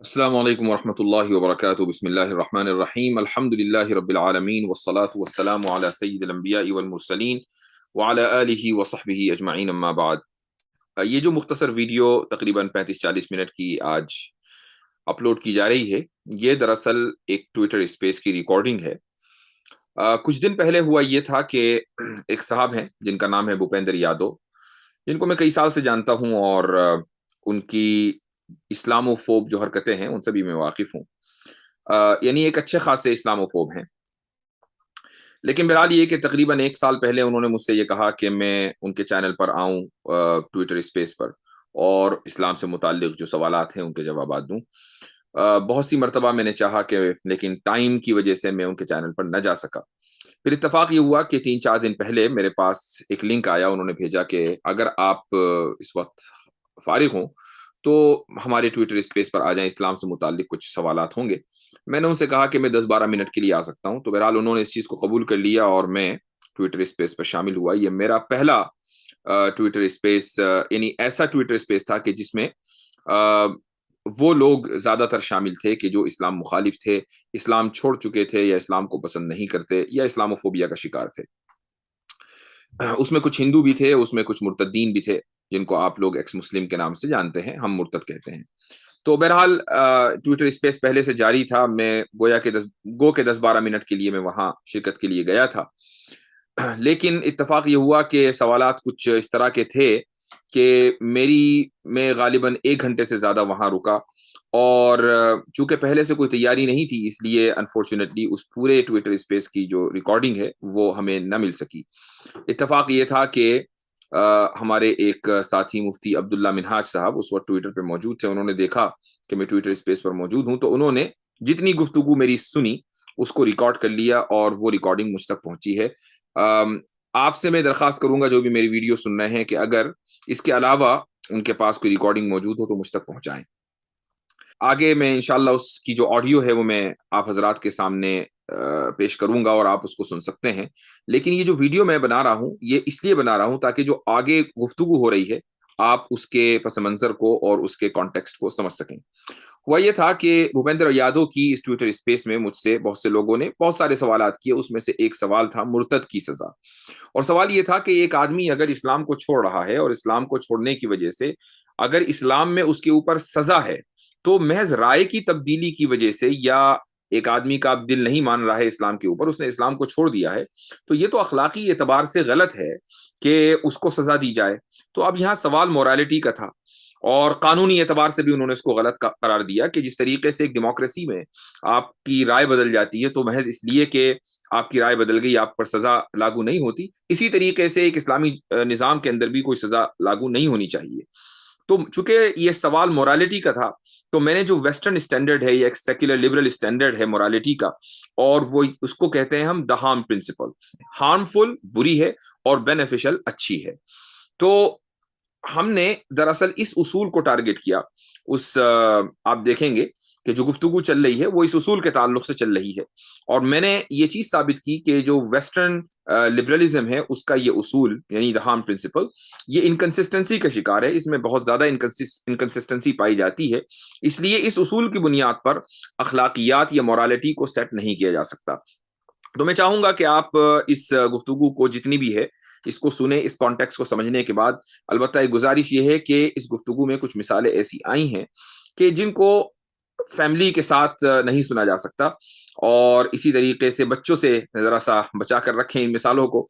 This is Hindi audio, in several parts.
अस्सलामु अलैकुम वरहमतुल्लाहि वबरकातुहू बिस्मिल्लाहिर्रहमानिर्रहीम अल्हम्दुलिल्लाहि रब्बिल आलमीन वस्सलातु वस्सलामु अला सय्यिदिल अंबियाइ वल मुरसलीन व अला आलिहि व सहबिहि अजमईन अम्मा बाद। ये जो मुख्तसर वीडियो तकरीबन 35-40 मिनट की आज अपलोड की जा रही है, ये दरअसल एक ट्विटर स्पेस की रिकॉर्डिंग है। कुछ दिन पहले हुआ ये था कि एक साहब हैं जिनका नाम है भूपेंद्र यादव, जिनको मैं कई साल से जानता हूँ और उनकी इस्लामोफोब जो हरकतें हैं उनसे भी मैं वाकिफ हूँ। यानी एक अच्छे खासे इस्लामोफोब हैं। लेकिन बहरहाल ये कि तकरीबन 1 साल पहले उन्होंने मुझसे ये कहा कि मैं उनके चैनल पर आऊँ ट्विटर स्पेस पर और इस्लाम से मुताल्लिक जो सवालात हैं उनके जवाबात दूँ। बहुत सी मर्तबा मैंने चाहा कि लेकिन टाइम की वजह से मैं उनके चैनल पर न जा सका। फिर इत्तेफ़ाक ये हुआ कि 3-4 दिन पहले मेरे पास एक लिंक आया, उन्होंने भेजा कि अगर आप इस वक़्त फ़ारिग हों, तो हमारे ट्विटर स्पेस पर आ जाएँ, इस्लाम से मुताल्लिक कुछ सवालात होंगे। मैंने उनसे कहा कि मैं 10-12 मिनट के लिए आ सकता हूँ, तो बहरहाल उन्होंने इस चीज़ को कबूल कर लिया और मैं ट्विटर स्पेस पर शामिल हुआ। ये मेरा पहला ट्विटर स्पेस यानी ऐसा ट्विटर स्पेस था कि जिसमें वो लोग ज़्यादातर शामिल थे कि जो इस्लाम मुखालिफ थे, इस्लाम छोड़ चुके थे या इस्लाम को पसंद नहीं करते या इस्लामोफोबिया का शिकार थे। उसमें कुछ हिंदू भी थे, उसमें कुछ मुर्तद्दीन भी थे, जिनको आप लोग एक्स मुस्लिम के नाम से जानते हैं, हम मुर्तद कहते हैं। तो बहरहाल ट्विटर स्पेस पहले से जारी था, मैं गो के 10-12 मिनट के लिए मैं वहाँ शिरकत के लिए गया था। लेकिन इत्तेफ़ाक ये हुआ कि सवालात कुछ इस तरह के थे कि मैं ग़ालिबन 1 घंटे से ज़्यादा वहाँ रुका और चूँकि पहले से कोई तैयारी नहीं थी, इसलिए अनफ़ॉर्च्युनेटली उस पूरे ट्विटर स्पेस की जो रिकॉर्डिंग है, वो हमें ना मिल सकी। इत्तेफ़ाक ये था कि हमारे एक साथी मुफ्ती अब्दुल्ला मिन्हाज साहब उस वक़्त ट्विटर पे मौजूद थे। उन्होंने देखा कि मैं ट्विटर स्पेस पर मौजूद हूँ, तो उन्होंने जितनी गुफ्तगू मेरी सुनी, उसको रिकॉर्ड कर लिया और वो रिकॉर्डिंग मुझ तक पहुँची है। आपसे मैं दरख्वास्त करूँगा जो भी मेरी वीडियो सुन रहे हैं कि अगर इसके अलावा उनके पास कोई रिकॉर्डिंग मौजूद हो तो मुझ तक पहुँचाएँ। आगे मैं इंशाअल्लाह उसकी जो ऑडियो है वो मैं आप हज़रात के सामने पेश करूँगा और आप उसको सुन सकते हैं। लेकिन ये जो वीडियो मैं बना रहा हूँ, ये इसलिए बना रहा हूँ ताकि जो आगे गुफ्तगू हो रही है, आप उसके पस-ए-मंज़र को और उसके कॉन्टेक्स्ट को समझ सकें। हुआ ये था कि भूपेंद्र यादव की इस ट्विटर स्पेस में मुझसे बहुत से लोगों ने बहुत सारे सवालात किए, उसमें से एक सवाल था मुर्तद की सज़ा। और सवाल ये था कि एक आदमी अगर इस्लाम को छोड़ रहा है और इस्लाम को छोड़ने की वजह से अगर इस्लाम में उसके ऊपर सज़ा है, तो महज़ राय की तब्दीली की वजह से या एक आदमी का अब दिल नहीं मान रहा है इस्लाम के ऊपर, उसने इस्लाम को छोड़ दिया है, तो ये तो अखलाकी एतबार से गलत है कि उसको सज़ा दी जाए। तो अब यहाँ सवाल मोरालिटी का था और कानूनी एतबार से भी उन्होंने इसको गलत करार दिया कि जिस तरीके से एक डेमोक्रेसी में आपकी राय बदल जाती है, तो महज़ इसलिए कि आपकी राय बदल गई, आप पर सज़ा लागू नहीं होती। इसी तरीके से एक इस्लामी निज़ाम के अंदर भी कोई सज़ा लागू नहीं होनी चाहिए। तो चूंकि ये सवाल मोरालिटी का था, तो मैंने जो वेस्टर्न स्टैंडर्ड है, ये एक सेक्युलर लिबरल स्टैंडर्ड है मोरालिटी का, और वो उसको कहते हैं हम द हार्म प्रिंसिपल। हार्मफुल बुरी है और बेनिफिशियल अच्छी है। तो हमने दरअसल इस उसूल को टारगेट किया। आप देखेंगे कि जो गुफ्तगू चल रही है वो इस उसूल के ताल्लुक से चल रही है और मैंने ये चीज साबित की कि जो वेस्टर्न लिबरलिज्म है उसका ये उसूल यानी द हार्म प्रिंसिपल, ये इनकंसिस्टेंसी का शिकार है। इसमें बहुत ज्यादा इनकंसिस्टेंसी पाई जाती है, इसलिए इस उसूल की बुनियाद पर अखलाकियात या मोरालिटी को सेट नहीं किया जा सकता। तो मैं चाहूंगा कि आप इस गुफ्तगू को जितनी भी है इसको सुने, इस कॉन्टेक्स्ट को समझने के बाद। अलबत्ता एक गुजारिश ये है कि इस गुफ्तगू में कुछ मिसालें ऐसी आई हैं कि जिनको फैमिली के साथ नहीं सुना जा सकता और इसी तरीके से बच्चों से ज़रा सा बचा कर रखें इन मिसालों को।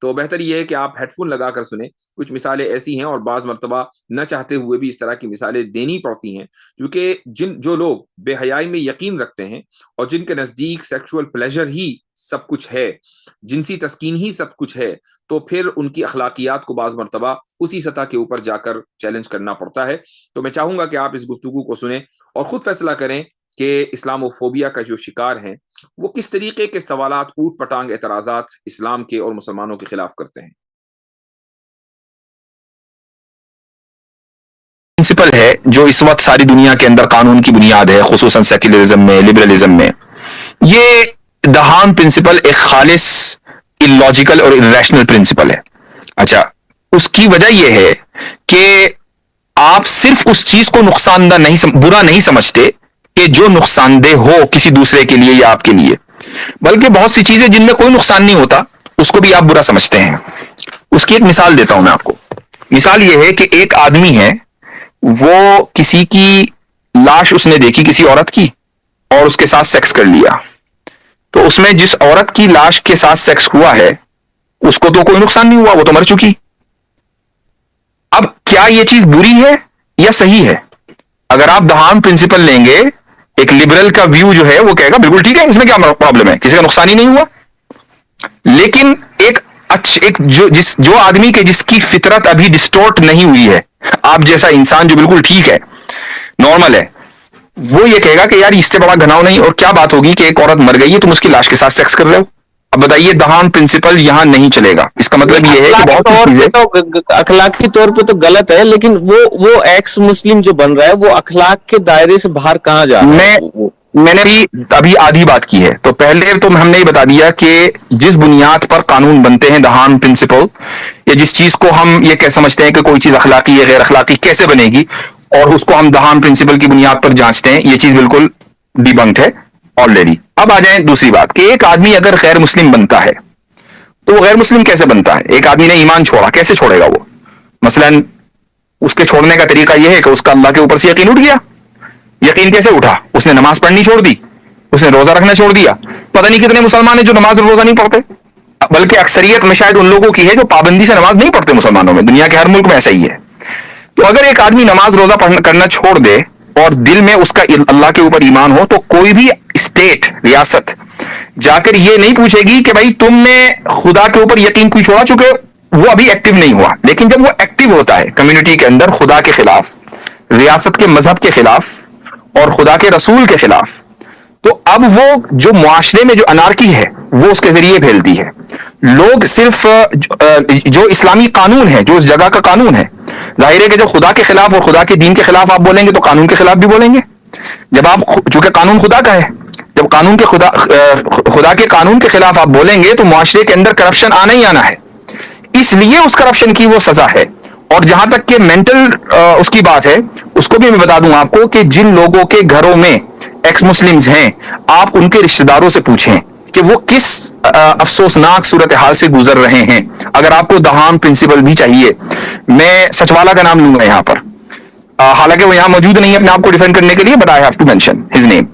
तो बेहतर ये है कि आप हेडफोन लगा कर सुने। कुछ मिसालें ऐसी हैं और बाज़ मर्तबा न चाहते हुए भी इस तरह की मिसालें देनी पड़ती हैं, क्योंकि जो लोग बेहयाई में यकीन रखते हैं और जिनके नज़दीक सेक्सुअल प्लेज़र ही सब कुछ है, जिनसी तस्कीन ही सब कुछ है, तो फिर उनकी अखलाकियात को बाज़ मर्तबा उसी सतह के ऊपर जाकर चैलेंज करना पड़ता है। तो मैं चाहूँगा कि आप इस गुफ्तगू को सुनें और खुद फैसला करें कि इस्लामोफोबिया का जो शिकार हैं, वो किस तरीके के सवालात, ऊट-पटांग एतराज़ात इस्लाम के और मुसलमानों के खिलाफ करते हैं। प्रिंसिपल है जो इस वक्त सारी दुनिया के अंदर कानून की बुनियाद है, खुसूसन सेक्युलरिज्म में, लिबरलिज्म में। ये द हार्म प्रिंसिपल एक खालिस इलॉजिकल और इरेशनल प्रिंसिपल है। अच्छा, उसकी वजह यह है कि आप सिर्फ उस चीज को नुकसानदा नहीं बुरा नहीं समझते कि जो नुकसानदेह हो किसी दूसरे के लिए या आपके लिए, बल्कि बहुत सी चीजें जिनमें कोई नुकसान नहीं होता उसको भी आप बुरा समझते हैं। उसकी एक मिसाल देता हूं मैं आपको। मिसाल यह है कि एक आदमी है, वो किसी की लाश उसने देखी किसी औरत की और उसके साथ सेक्स कर लिया। तो उसमें जिस औरत की लाश के साथ सेक्स हुआ है उसको तो कोई नुकसान नहीं हुआ, वो तो मर चुकी। अब क्या यह चीज बुरी है या सही है? अगर आप दहान प्रिंसिपल लेंगे, एक लिबरल का व्यू जो है वो कहेगा बिल्कुल ठीक है, इसमें क्या प्रॉब्लम है, किसी का नुकसान ही नहीं हुआ। लेकिन एक जो आदमी के जिसकी फितरत अभी डिस्टोर्ट नहीं हुई है, आप जैसा इंसान जो बिल्कुल ठीक है, नॉर्मल है, वो ये कहेगा कि यार इससे बड़ा घनाव नहीं। और क्या बात होगी कि एक औरत मर गई है, तुम उसकी लाश के साथ सेक्स कर रहे हो। अब बताइए, दहान प्रिंसिपल यहां नहीं चलेगा। इसका मतलब ये है कि बहुत चीजें तो अखलाकी तौर पे तो गलत है, लेकिन वो एक्स मुस्लिम जो बन रहा है वो अखलाक के दायरे से बाहर कहाँ जा रहा है? मैंने भी अभी आधी बात की है। तो पहले तो हमने ये बता दिया कि जिस बुनियाद पर कानून बनते हैं, दहान प्रिंसिपल, या जिस चीज को हम ये कह समझते हैं कि कोई चीज अखलाकी या गैर अखलाकी कैसे बनेगी, और उसको हम दहान प्रिंसिपल की बुनियाद पर जांचते हैं, ये चीज बिल्कुल डिबंक्ड है ऑलरेडी। अब आ जाए दूसरी बात कि एक आदमी अगर गैर मुस्लिम बनता है तो वो गैर मुस्लिम कैसे बनता है? एक आदमी ने ईमान छोड़ा, कैसे छोड़ेगा वो? मसलन उसके छोड़ने का तरीका यह है कि उसका अल्लाह के ऊपर से यकीन उठ गया। यकीन कैसे उठा? उसने नमाज पढ़नी छोड़ दी, उसने रोजा रखना छोड़ दिया। पता नहीं कितने मुसलमान हैं जो नमाज और रोजा नहीं पढ़ते, बल्कि अक्सरियत में शायद उन लोगों की है जो पाबंदी से नमाज नहीं पढ़ते मुसलमानों में। दुनिया के हर मुल्क में ऐसा ही है। तो अगर एक आदमी नमाज रोजा करना छोड़ दे और दिल में उसका अल्लाह के ऊपर ईमान हो, तो कोई भी स्टेट, रियासत जाकर ये नहीं पूछेगी कि भाई तुमने खुदा के ऊपर यकीन क्यों छोड़ा, चूंकि वो अभी एक्टिव नहीं हुआ। लेकिन जब वो एक्टिव होता है कम्युनिटी के अंदर, खुदा के खिलाफ, रियासत के मजहब के खिलाफ और खुदा के रसूल के खिलाफ, तो अब वो जो मुआशरे में जो अनारकी है वो उसके जरिए फैलती है। लोग सिर्फ जो इस्लामी कानून है, जो उस जगह का कानून है, जाहिर है कि जब खुदा के खिलाफ और खुदा के दीन के खिलाफ आप बोलेंगे तो कानून के खिलाफ भी बोलेंगे। जब आप, चूंकि कानून खुदा का है, जब कानून के खुदा के कानून के खिलाफ आप बोलेंगे तो मुआशरे के अंदर करप्शन आना ही आना है। इसलिए उस करप्शन की वो सजा है। और जहां तक कि मेंटल उसकी बात है, उसको भी मैं बता दूं आपको कि जिन लोगों के घरों में एक्स मुस्लिम्स हैं, आप उनके रिश्तेदारों से पूछें कि वो किस अफसोसनाक सूरत हाल से गुजर रहे हैं। अगर आपको दहान प्रिंसिपल भी चाहिए, मैं सचवाला का नाम लूंगा यहां पर, हालांकि वो यहां मौजूद नहीं है अपने आप को डिफेंड करने के लिए, but I have to mention his name.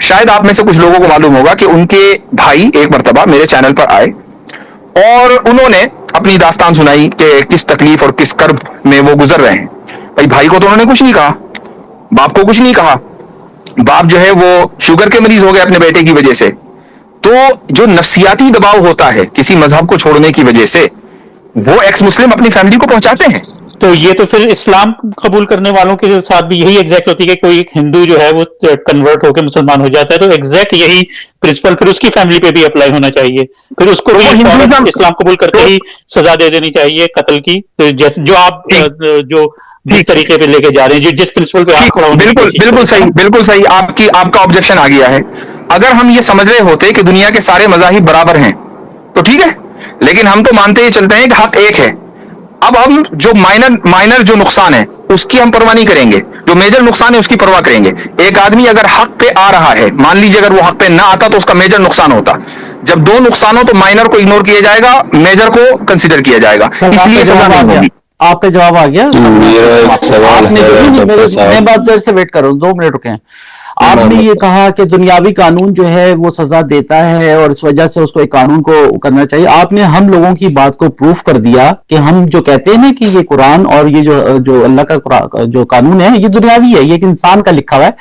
शायद आप में से कुछ लोगों को मालूम होगा कि उनके भाई एक मर्तबा मेरे चैनल पर आए और उन्होंने अपनी दास्तान सुनाई कि किस तकलीफ और किस कर्ब में वो गुजर रहे हैं। भाई को तो उन्होंने कुछ नहीं कहा, बाप को कुछ नहीं कहा। बाप जो है वो शुगर के मरीज हो गए अपने बेटे की वजह से। तो जो नफ्सियाती दबाव होता है किसी मजहब को छोड़ने की वजह से, वो एक्स मुस्लिम अपनी फैमिली को पहुंचाते हैं। तो ये तो फिर इस्लाम कबूल करने वालों के साथ भी यही एग्जैक्ट होती है कि कोई एक हिंदू जो है वो कन्वर्ट होकर मुसलमान हो जाता है, तो एग्जैक्ट यही प्रिंसिपल फिर उसकी फैमिली पे भी अप्लाई होना चाहिए। फिर उसको भी इस्लाम कबूल करते ही सजा दे देनी चाहिए कत्ल की। तो जैसे जो आप जो जिस तरीके पे लेके जा रहे हैं, जिस प्रिंसिपल पे आप खड़ा होने की कोशिश बिल्कुल सही, बिल्कुल सही। आपका ऑब्जेक्शन आ गया है। अगर हम ये समझ रहे होते कि दुनिया के सारे मजाहिब बराबर हैं तो ठीक है, लेकिन हम तो मानते ही चलते हैं कि हक एक है। अब हम जो माइनर जो नुकसान है उसकी हम परवाह नहीं करेंगे, जो मेजर नुकसान है उसकी परवाह करेंगे। एक आदमी अगर हक पे आ रहा है, मान लीजिए अगर वो हक पे ना आता तो उसका मेजर नुकसान होता। जब दो नुकसान हो तो माइनर को इग्नोर किया जाएगा, मेजर को कंसिडर किया जाएगा, इसलिए सजा नहीं होगी। आपका जवाब आ गया। मैं बात देर से वेट कर रहा हूँ, 2 मिनट रुके। आपने ये कहा कि दुनियावी कानून जो है वो सजा देता है और इस वजह से उसको एक कानून को करना चाहिए। आपने हम लोगों की बात को प्रूफ कर दिया कि हम जो कहते हैं ना कि ये कुरान और ये जो अल्लाह का जो कानून है ये दुनियावी है, ये एक इंसान का लिखा हुआ है,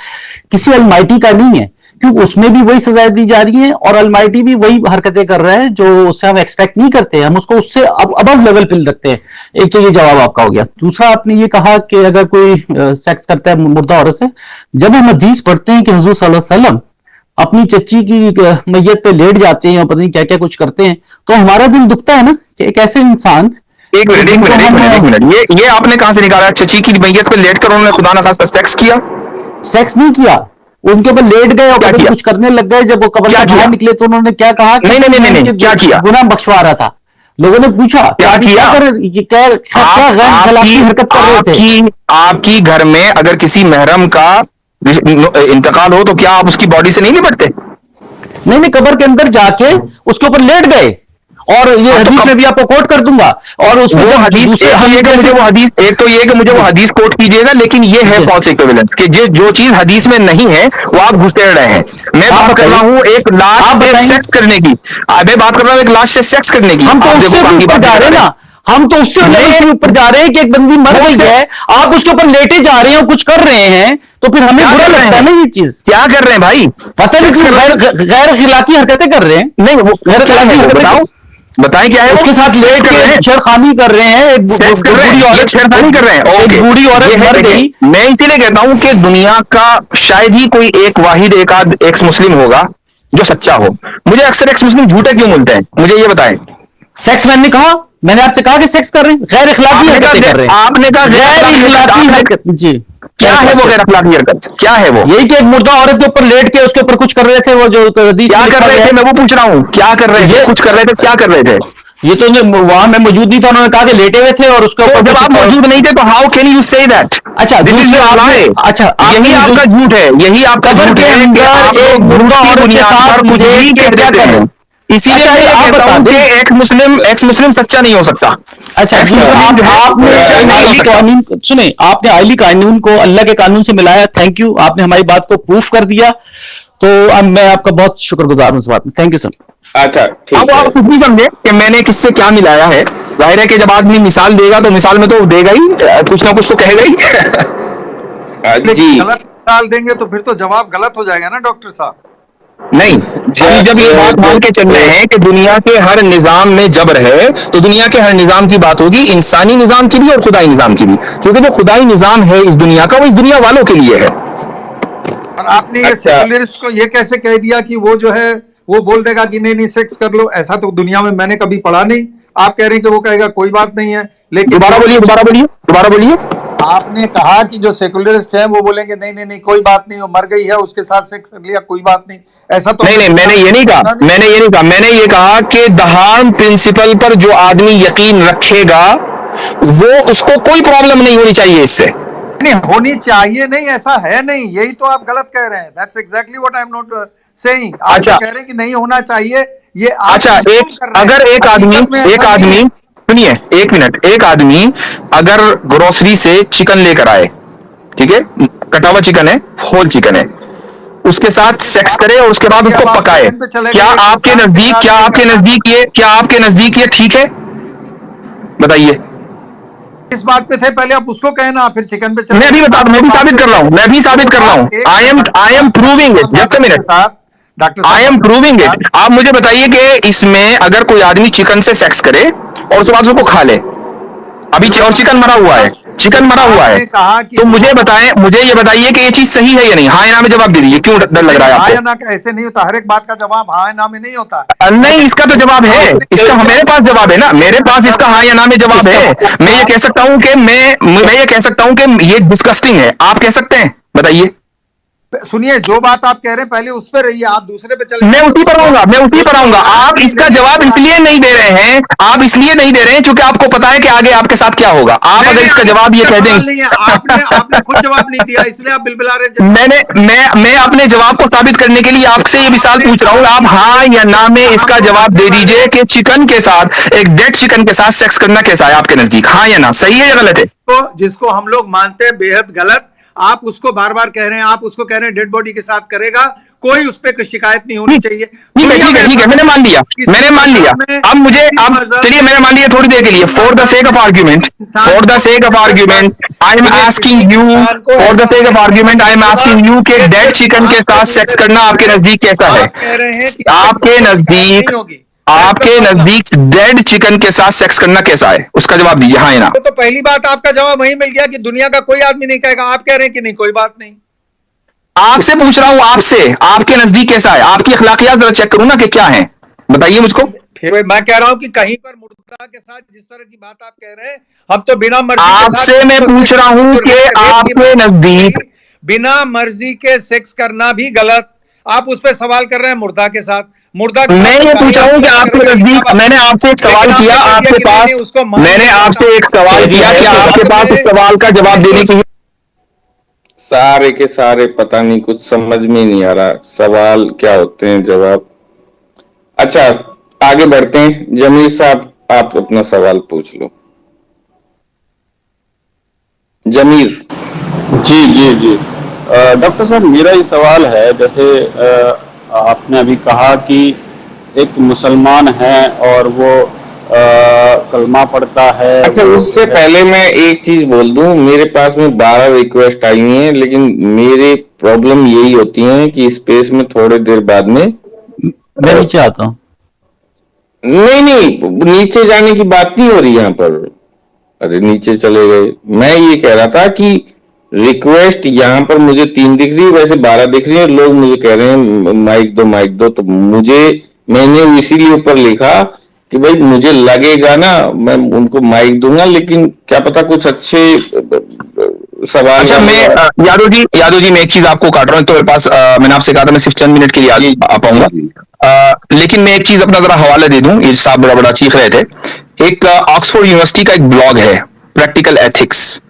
किसी अलमाइटी का नहीं है, क्योंकि उसमें भी वही सजाएं दी जा रही है और अलमाइटी भी वही हरकतें कर रहा है जो उससे हम एक्सपेक्ट नहीं करते। हम उसको उससे अबव लेवल पे रखते हैं। एक तो ये जवाब आपका हो गया। दूसरा, आपने ये कहा कि अगर कोई सेक्स करता है मुर्दा औरत से, जब हम हदीस पढ़ते हैं कि हुजूर सल्लल्लाहु अलैहि वसल्लम अपनी चच्ची की मैयत पे लेट जाते हैं और पता नहीं क्या क्या कुछ करते हैं, तो हमारा दिल दुखता है ना कि एक ऐसे इंसान। एक मिनट, ये आपने कहां से निकाला? चची की मैयत पे लेट कर उन्होंने खुदा न खास्ता सेक्स किया? सेक्स नहीं किया, उनके ऊपर लेट गए और कुछ करने लग गए। जब वो कब्र से बाहर निकले तो उन्होंने क्या कहा? नहीं, क्या किया? गुनाह बख्शवा रहा था। लोगों ने पूछा क्या किया? हरकत कर रहे थे। आपकी घर में अगर किसी महरम का इंतकाल हो तो क्या आप उसकी बॉडी से नहीं लिपटते? नहीं नहीं, कब्र के अंदर जाके उसके ऊपर लेट गए, और ये हदीस में भी आपको कोट कर दूंगा। और उसमें वो हदीस, एक तो ये कि मुझे वो हदीस, एक तो ये कि मुझे वो हदीस कोट कीजिएगा, लेकिन ये है फॉल्स इक्विवेलेंस कि जो चीज हदीस में नहीं है वो आप घुसेड़ रहे हैं। मैं बात कर रहा हूँ एक लाश से सेक्स करने की, मैं बात कर रहा हूँ एक लाश से सेक्स करने की। हम तो उससे भी ऊपर जा रहे हैं ना, हम तो उससे लेवल ऊपर जा रहे हैं कि एक बंदी मर गई है, आप उसके ऊपर लेटे जा रहे हैं और कुछ कर रहे हैं, तो फिर हमें बुरा लगता है ना ये चीज। क्या कर रहे हैं भाई? पता नहीं गैर खिलाकी हरकतें कर रहे हैं। नहीं, वो गैर खिलाकी हरकतें बताएं क्या है? उसके साथ लेट के छेड़खानी कर रहे हैं, एक बूढ़ी औरत छेड़खानी कर रहे हैं, एक बूढ़ी औरत मर गई। मैं इसीलिए कहता हूं कि दुनिया का शायद ही कोई एक वाहिद एक आध एक्स मुस्लिम होगा जो सच्चा हो। मुझे अक्सर एक्स मुस्लिम झूठे क्यों मिलते हैं, मुझे ये बताएं। सेक्स मैंने कहा, मैंने आपसे कहा कि सेक्स कर रहे हैं, गैर इखलाकी हरकतें कर रहे हैं। आपने कहा गैर इखलाकी हरकत, जी क्या है वो गैर इखलाकी हरकत? क्या है वो? यही कि एक मुर्दा औरत के ऊपर लेट के उसके ऊपर कुछ कर रहे थे, वो जो क्या कर रहे थे, मैं वो पूछ रहा हूँ, क्या कर रहे थे? कुछ कर रहे थे, क्या कर रहे थे? ये तो वहां मैं मौजूद नहीं था, उन्होंने कहा कि लेटे हुए थे और उसके ऊपर। जब आप मौजूद नहीं थे तो how can you say that? अच्छा, दिस इज योर lie। अच्छा, यही आपका झूठ है, यही आपका झूठ है कि आप लोग मुर्दा औरत के साथ कुछ भी कह देते हैं। इसीलिए मैं कहता हूं कि एक्स मुस्लिम सच्चा नहीं हो सकता। अच्छा, आपने कानून सुने, आपने आइली कानून को अल्लाह के कानून से मिलाया, थैंक यू, आपने हमारी बात को प्रूफ कर दिया, तो अब मैं आपका बहुत शुक्रगुजार हूं इस बात में, थैंक यू सर। अच्छा, अब आप कुछ भी समझे कि मैंने किससे क्या मिलाया है। जाहिर है कि जब आदमी मिसाल देगा तो मिसाल में तो देगा ही, कुछ ना कुछ तो कहेगा ही। जी, गलत मिसाल देंगे तो फिर तो जवाब गलत हो जाएगा ना डॉक्टर साहब। नहीं, हम जब ये बात मान के चल रहे हैं कि दुनिया के हर निजाम में जबर है, तो दुनिया के हर निजाम की बात होगी, इंसानी निजाम की भी और खुदाई निजाम की भी, क्योंकि जो खुदाई निजाम है इस दुनिया का वो इस दुनिया वालों के लिए है। और आपने ये सेक्युलरिस्ट को ये कैसे कह दिया कि वो जो है वो बोल देगा कि नहीं नहीं सेक्स कर लो? ऐसा तो दुनिया में मैंने कभी पढ़ा नहीं। आप कह रहे हैं कि वो कहेगा कोई बात नहीं है, लेकिन दोबारा बोलिए। आपने कहा कि जो सेक्युलरिस्ट हैं वो बोलेंगे नहीं नहीं नहीं कोई बात नहीं, वो मर गई है उसके साथ सेक्स कर लिया कोई बात नहीं, ऐसा तो नहीं, मैंने ये नहीं कहा, मैंने ये कहा कि द हार्म प्रिंसिपल पर जो आदमी यकीन रखेगा वो उसको कोई प्रॉब्लम नहीं होनी चाहिए इससे। नहीं होनी चाहिए, नहीं ऐसा है नहीं, यही तो आप गलत कह रहे हैं। That's exactly what I am not saying. आप अच्छा, कह रहे हैं कि नहीं होना चाहिए, ये अच्छा, अगर एक आदमी सुनिए एक मिनट, एक आदमी अगर ग्रोसरी से चिकन लेकर आए, ठीक है, कटा हुआ चिकन है, होल चिकन है, उसके साथ सेक्स करे और उसके बाद उसको पकाए, क्या आपके नजदीक ये ठीक है? बताइए। इस बात पे थे पहले, आप उसको कहना फिर चिकन पे चले। मैं भी साबित कर रहा हूं, I am proving it, just a minute, doctor I am proving it. आप मुझे बताइए कि इसमें अगर कोई आदमी चिकन से सेक्स करे और उसके बाद उसको खा ले, अभी और चिकन मरा हुआ है, तो मुझे ये बताइए कि ये चीज सही है या नहीं? हाँ या ना में जवाब दे दीजिए, क्यों डर लग रहा है आपको? हाँ या ना ऐसे नहीं होता, हर एक बात का जवाब हाँ या ना में नहीं होता। नहीं, इसका तो जवाब है, इसका मेरे पास जवाब है ना, मेरे पास इसका हाँ या ना में जवाब है। मैं ये कह सकता हूं कि मैं ये कह सकता हूं कि ये डिस्कस्टिंग है, आप कह सकते हैं? बताइए। सुनिए, जो बात आप कह रहे हैं पहले उस पर रहिए, आप दूसरे पे चले। मैं उसी पर आऊंगा। आप इसका जवाब इसलिए नहीं दे रहे हैं क्योंकि आपको पता है कि आगे आपके साथ क्या होगा। आप अगर इसका जवाब ये कह दें, आपने खुद जवाब नहीं दिया इसलिए आप बिलबिला रहे हैं। मैं अपने जवाब को साबित करने के लिए आपसे ये मिसाल पूछ रहा हूँ, आप हाँ या ना में इसका जवाब दे दीजिए कि चिकन के साथ, एक डेड चिकन के साथ सेक्स करना कैसा है आपके नजदीक? हाँ या ना, सही है या गलत है? तो जिसको हम लोग मानते हैं बेहद गलत, आप उसको बार बार कह रहे हैं, आप उसको कह रहे हैं डेड बॉडी के साथ करेगा, कोई उस पर कोई शिकायत नहीं होनी चाहिए। ठीक है, मैंने मान लिया। अब चलिए, मैंने मान लिया थोड़ी देर के लिए, for the sake of argument, I am asking you कि डेड चिकन के साथ सेक्स करना आपके नजदीक कैसा है? आपके नजदीक डेड चिकन के साथ सेक्स करना कैसा है? उसका जवाब दीजिए, हाँ या ना। तो पहली बात आपका जवाब वही मिल गया कि दुनिया का कोई आदमी नहीं कहेगा, आप कह रहे हैं कि नहीं कोई बात नहीं। आपसे पूछ रहा हूं, आपके नजदीक कैसा है? आपकी अखलाकियात जरा चेक करूं ना कि क्या है, बताइए मुझको। फिर मैं कह रहा हूं कि कहीं पर मुर्दा के साथ जिस तरह की बात आप कह रहे हैं, हम तो बिना मर्जी आपसे मैं पूछ रहा हूं कि आपके नजदीक बिना मर्जी के सेक्स करना भी गलत। आप उस पर सवाल कर रहे हैं मुर्दा के साथ। मुर्दा मैं ये पूछ रहा हूं कि आपके नजदीक, मैंने आपसे एक सवाल किया, आपके पास, मैंने आपसे एक सवाल किया कि आपके पास इस सवाल का जवाब देने की सारे के सारे पता नहीं, कुछ समझ में नहीं आ रहा सवाल क्या होते हैं, जवाब। अच्छा, आगे बढ़ते हैं। जमीर साहब, आप अपना सवाल पूछ लो। जमीर। जी जी जी। डॉक्टर साहब, मेरा ये सवाल है, जैसे आपने अभी कहा कि एक मुसलमान है और वो कलमा पढ़ता है। अच्छा, उससे पहले मैं एक चीज बोल दूं, मेरे पास में 12 रिक्वेस्ट आई हैं, लेकिन मेरे प्रॉब्लम यही होती है कि स्पेस में थोड़ी देर बाद में मैं नीचे आता हूँ। नहीं नहीं, नीचे जाने की बात नहीं हो रही यहाँ पर। अरे नीचे चले गए। मैं ये कह रहा था कि रिक्वेस्ट यहाँ पर मुझे 3 दिख रही है, वैसे 12 दिख रही है। लोग मुझे कह रहे हैं माइक दो माइक दो, तो मैंने इसीलिए ऊपर लिखा कि भाई मुझे लगेगा ना मैं उनको माइक दूंगा, लेकिन क्या पता कुछ अच्छे सवाल। अच्छा, मैं यादव जी मैं एक चीज आपको काट रहा हूँ। तो मेरे पास मैंने आपसे कहा था मैं सिर्फ चंद मिनट के लिए आ पाऊंगा, लेकिन मैं एक चीज अपना जरा हवाला दे दूं। ये साहब बड़ा बड़ा चीख रहे थे। एक ऑक्सफोर्ड यूनिवर्सिटी का एक ब्लॉग है, प्रैक्टिकल एथिक्स,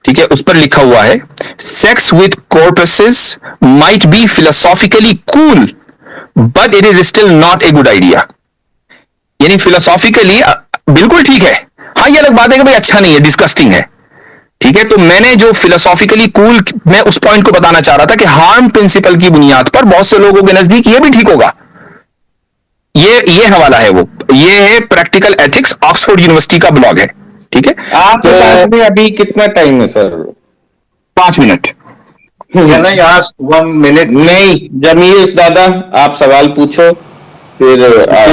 ठीक है, उस पर लिखा हुआ है, sex with corpses might be philosophically cool but it is still not a good idea. यानी फिलोसॉफिकली बिल्कुल ठीक है, हाँ ये अलग बात है कि भाई अच्छा नहीं है, डिस्गस्टिंग है, ठीक है। तो मैंने जो फिलोसॉफिकली कूल, मैं उस पॉइंट को बताना चाह रहा था कि हार्म प्रिंसिपल की बुनियाद पर बहुत से लोगों के नजदीक ये भी ठीक होगा। ये हवाला है, वो ये है प्रैक्टिकल एथिक्स, ऑक्सफोर्ड यूनिवर्सिटी का ब्लॉग है, ठीक है। आपके पास में अभी कितना टाइम है sir? 5 minute. Can I ask 1 minute? नहीं, जमीर दादा आप सवाल पूछो, फिर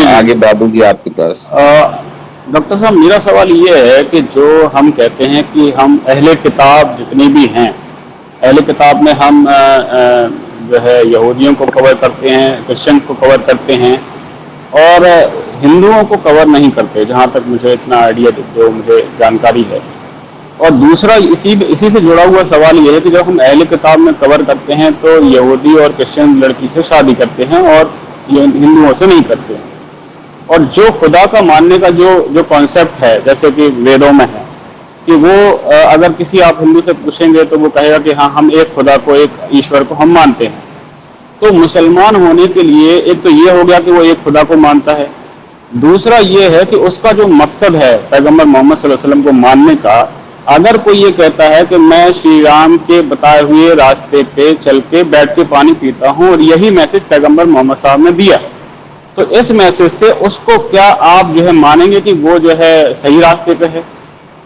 आगे बाबू जी आपके पास। डॉक्टर साहब, मेरा सवाल ये है कि जो हम कहते हैं कि हम अहले किताब जितने भी हैं, अहले किताब में हम जो है यहूदियों को कवर करते हैं, क्रिश्चियन को कवर करते हैं और हिंदुओं को कवर नहीं करते, जहाँ तक मुझे इतना आइडिया जो मुझे जानकारी है। और दूसरा इसी से जुड़ा हुआ सवाल ये है कि जब हम अहले किताब में कवर करते हैं तो यहूदी और क्रिश्चियन लड़की से शादी करते हैं और हिंदुओं से नहीं करते हैं। और जो खुदा का मानने का जो कॉन्सेप्ट है, जैसे कि वेदों में है कि वो अगर किसी आप हिंदू से पूछेंगे तो वो कहेगा कि हाँ, हम एक खुदा को, एक ईश्वर को हम मानते हैं। तो मुसलमान होने के लिए एक तो ये हो गया कि वो एक खुदा को मानता है, दूसरा ये है कि उसका जो मकसद है पैगंबर मोहम्मद सल्लल्लाहु अलैहि वसल्लम को मानने का, अगर कोई ये कहता है कि मैं श्री राम के बताए हुए रास्ते पे चल के बैठ के पानी पीता हूँ और यही मैसेज पैगंबर मोहम्मद साहब ने दिया, तो इस मैसेज से उसको क्या आप जो है मानेंगे कि वो जो है सही रास्ते पे है,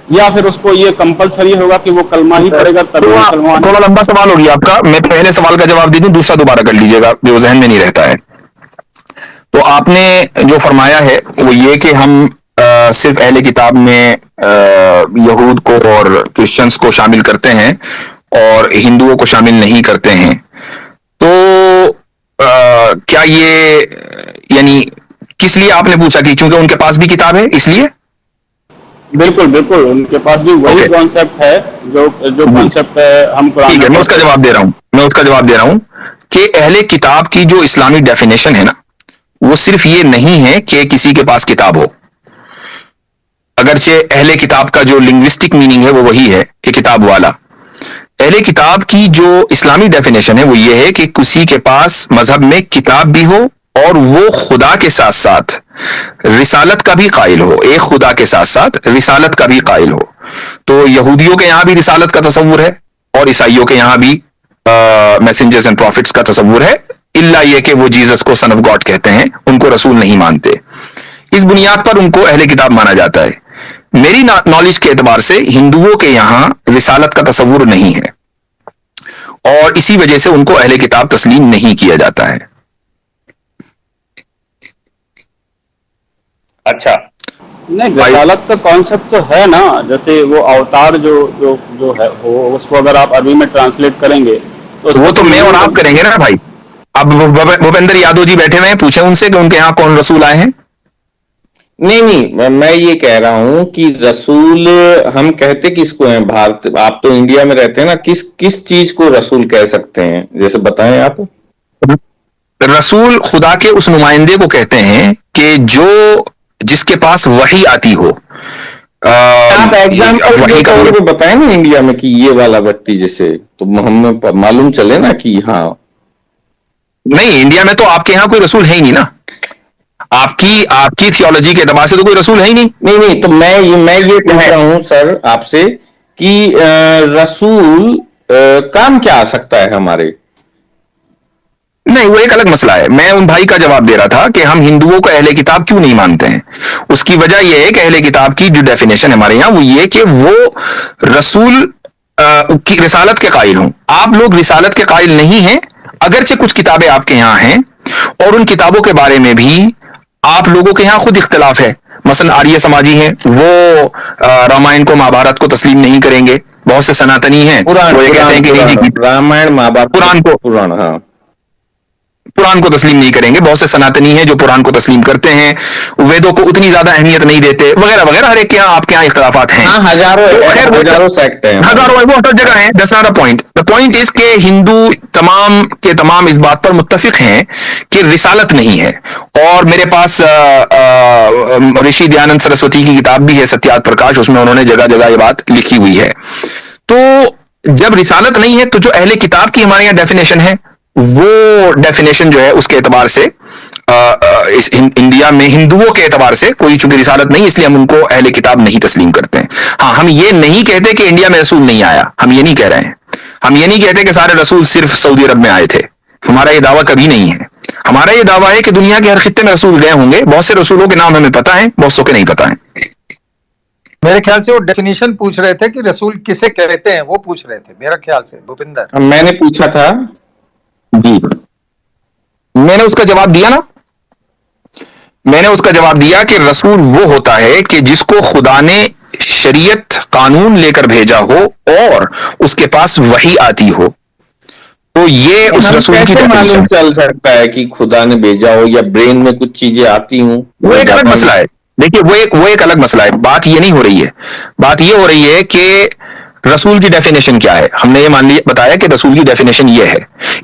या फिर उसको ये कंपलसरी होगा कि वो कलमा ही पढ़ेगा तब मुसलमान? थोड़ा लंबा सवाल हो गया आपका, मैं पहले सवाल का जवाब दे दूं, दूसरा दोबारा कर लीजिएगा, जो जहन में नहीं रहता है। तो आपने जो फरमाया है वो ये कि हम सिर्फ अहले किताब में यहूद को और क्रिश्चियंस को शामिल करते हैं और हिंदुओं को शामिल नहीं करते हैं। तो क्या ये, यानी किस लिए आपने पूछा? कि क्योंकि उनके पास भी किताब है इसलिए? बिल्कुल बिल्कुल, उनके पास भी वही कॉन्सेप्ट है जो कॉन्सेप्ट है हम कुरान। ठीक है, मैं उसका जवाब दे रहा हूं कि अहले किताब की जो इस्लामिक डेफिनेशन है ना, वो सिर्फ ये नहीं है कि किसी के पास किताब हो, अगरचे अहले किताब का जो लिंग्विस्टिक मीनिंग है वो वही है कि किताब वाला। अहले किताब की जो इस्लामिक डेफिनेशन है वो ये है कि किसी के पास मजहब में किताब भी हो और वो खुदा के साथ साथ रिसालत का भी कायल हो, एक खुदा के साथ साथ रिसालत का भी कायल हो। तो यहूदियों के यहां भी रिसालत का तस्वुर है और ईसाइयों के यहां भी मैसेंजर्स एंड प्रॉफिट्स का तस्वुर है, इल्ला ये कि वो जीसस को सन ऑफ गॉड कहते हैं, उनको रसूल नहीं मानते। इस बुनियाद पर उनको अहले किताब माना जाता है। मेरी नॉलेज के एतबार से हिंदुओं के यहां रिसालत का तस्वुर नहीं है और इसी वजह से उनको अहले किताब तस्लीम नहीं किया जाता है। अच्छा, नहीं, रिसालत का कॉन्सेप्ट तो है ना, जैसे वो अवतार जो है वो उसको अगर आप अरबी में ट्रांसलेट करेंगे तो वो तो मैं और आप करेंगे ना भाई। अब भूपेंद्र यादव जी बैठे हुए हैं, पूछे उनसे कि उनके यहाँ कौन रसूल आए हैं। नहीं, मैं ये कह रहा हूं कि रसूल हम कहते किसको हैं? भारत, आप तो इंडिया में रहते हैं ना, किस चीज को रसूल कह सकते हैं, जैसे बताएं आप। रसूल खुदा के उस नुमाइंदे को कहते हैं कि जो जिसके पास वही आती हो, आप एग्जाम्पल वही के का तौर पे बताएं ना इंडिया में कि ये वाला व्यक्ति जैसे, तो हमें मालूम चले ना कि हाँ। नहीं, इंडिया में तो आपके यहाँ कोई रसूल है ही नहीं ना। आपकी आपकी थियोलॉजी के एतबार से तो कोई रसूल है ही नहीं। नहीं, तो मैं ये कह रहा हूं सर आपसे कि रसूल काम क्या आ सकता है हमारे। नहीं, वो एक अलग मसला है। मैं उन भाई का जवाब दे रहा था कि हम हिंदुओं को अहले किताब क्यों नहीं मानते हैं। उसकी वजह यह है कि अहले किताब की जो डेफिनेशन हमारे यहाँ वो ये कि वो रसूल की रिसालत के कायल हों। आप लोग रिसालत के कायल नहीं हैं, अगरचे कुछ किताबें आपके यहाँ हैं और उन किताबों के बारे में भी आप लोगों के यहाँ खुद इख्तिलाफ है। मसलन आर्य समाजी हैं, वो रामायण को महाभारत को तस्लीम नहीं करेंगे। बहुत से सनातनी हैं वो ये कहते हैं कि नहीं जी, रामायण महाभारत पुराण को तस्लीम नहीं करेंगे। बहुत से सनातनी हैं जो पुराण को तस्लीम करते हैं, वेदों को उतनी ज्यादा अहमियत नहीं देते, वगैरह वगैरह। हर एक के यहाँ आपके यहाँ इख्तिलाफात हैं। हाँ, हजारों सेक्ट हैं, हजारों, वो हर जगह हैं। That's not a point. The point is के हिंदू तमाम के तमाम इस बात पर मुत्तफिक हैं कि रिसालत नहीं है। और मेरे पास ऋषि दयानंद सरस्वती की किताब भी है सत्यार्थ प्रकाश, उसमें उन्होंने जगह जगह ये बात लिखी हुई है। तो जब रिसालत नहीं है तो जो अहले किताब की हमारे यहाँ डेफिनेशन है, वो डेफिनेशन जो है उसके एतबार से इस इंडिया में हिंदुओं के एतबार से कोई चूंकि रिसालत नहीं, इसलिए हम उनको अहले किताब नहीं तस्लीम करते हैं। हाँ, हम ये नहीं कहते कि इंडिया में रसूल नहीं आया, हम ये नहीं कह रहे हैं। हम ये नहीं कहते कि सारे रसूल सिर्फ सऊदी अरब में आए थे। हमारा ये दावा कभी नहीं है। हमारा ये दावा है कि दुनिया के हर खित्ते में रसूल गए होंगे। बहुत से रसूलों के नाम हमें पता है, बहुत सौ के नहीं पता है। मेरे ख्याल से वो डेफिनेशन पूछ रहे थे कि रसूल किसे कहते हैं, वो पूछ रहे थे मेरा ख्याल से भूपिंदर। मैंने पूछा था जी, मैंने उसका जवाब दिया ना। मैंने उसका जवाब दिया कि रसूल वो होता है कि जिसको खुदा ने शरीयत कानून लेकर भेजा हो और उसके पास वही आती हो। तो ये उस रसूल की मालूम चल सकता है कि खुदा ने भेजा हो या ब्रेन में कुछ चीजें आती हूं, वो एक अलग मसला है। देखिए, वो एक अलग मसला है। बात ये नहीं हो रही है। बात ये हो रही है कि रसूल की डेफिनेशन क्या है। हमने ये मान लिया, बताया कि रसूल की डेफिनेशन ये है।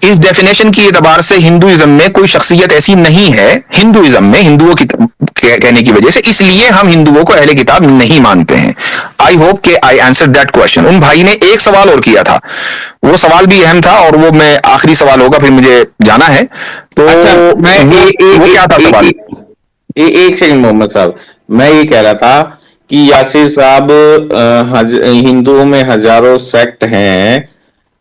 इस डेफिनेशन की एतबार से हिंदुइज्म में कोई शख्सियत ऐसी नहीं है, हिंदुइज्म में हिंदुओं की कहने की वजह से, इसलिए हम हिंदुओं को अहले किताब नहीं मानते हैं। आई होप कि आई आंसर दैट क्वेश्चन। उन भाई ने एक सवाल और किया था, वो सवाल भी अहम था और वो मैं आखिरी सवाल होगा, फिर मुझे जाना है। तो मैं वो क्या था सवाल? एक सेकंड मोहम्मद साहब, मैं ये कह रहा था कि यासिर साहब, हिंदुओं में हजारों सेक्ट हैं,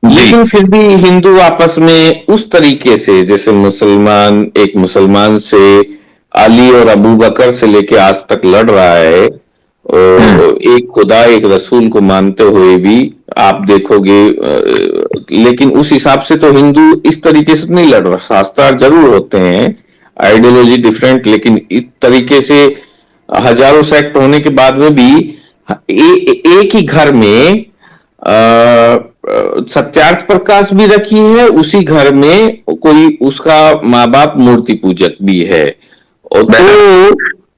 लेकिन फिर भी हिंदू आपस में उस तरीके से, जैसे मुसलमान एक मुसलमान से अली और अबू बकर से लेके आज तक लड़ रहा है, और एक खुदा एक रसूल को मानते हुए भी आप देखोगे, लेकिन उस हिसाब से तो हिंदू इस तरीके से नहीं लड़ रहा। शास्त्र जरूर होते हैं, आइडियोलॉजी डिफरेंट, लेकिन इस तरीके से हजारों सेक्ट होने के बाद में भी एक ही घर में सत्यार्थ प्रकाश भी रखी है, उसी घर में कोई उसका माँ बाप मूर्ति पूजक भी है। और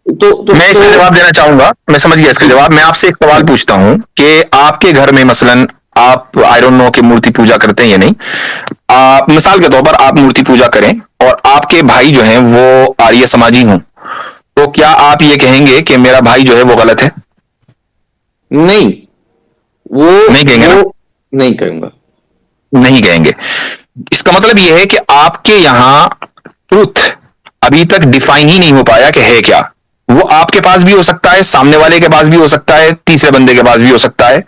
तो मैं इसका जवाब देना चाहूंगा। मैं समझ गया इसका जवाब। मैं आपसे एक सवाल पूछता हूं कि आपके घर में मसलन आप आई डोंट नो कि मूर्ति पूजा करते हैं या नहीं, मिसाल के तौर पर आप मूर्ति पूजा करें और आपके भाई जो हैं वो आर्य समाजी हों, तो क्या आप ये कहेंगे कि मेरा भाई जो है वो गलत है? नहीं, वो नहीं कहेंगे ना? नहीं कहूंगा, नहीं कहेंगे। इसका मतलब यह है कि आपके यहां ट्रुथ अभी तक डिफाइन ही नहीं हो पाया कि है क्या। वो आपके पास भी हो सकता है, सामने वाले के पास भी हो सकता है, तीसरे बंदे के पास भी हो सकता है।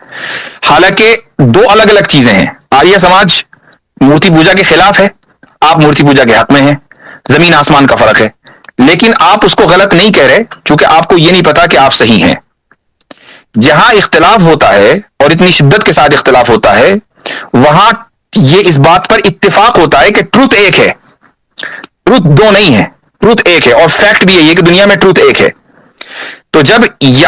हालांकि दो अलग अलग चीजें हैं। आर्य समाज मूर्ति पूजा के खिलाफ है, आप मूर्ति पूजा के हक में हैं। जमीन आसमान का फर्क है, लेकिन आप उसको गलत नहीं कह रहे, क्योंकि आपको यह नहीं पता कि आप सही हैं। जहां इख्तिलाफ होता है और इतनी शिद्दत के साथ इख्तिलाफ होता है, वहां ये इस बात पर इत्तेफाक होता है कि ट्रुथ एक है। ट्रुथ दो नहीं है, ट्रुथ एक है। और फैक्ट भी है कि दुनिया में ट्रुथ एक है। तो जब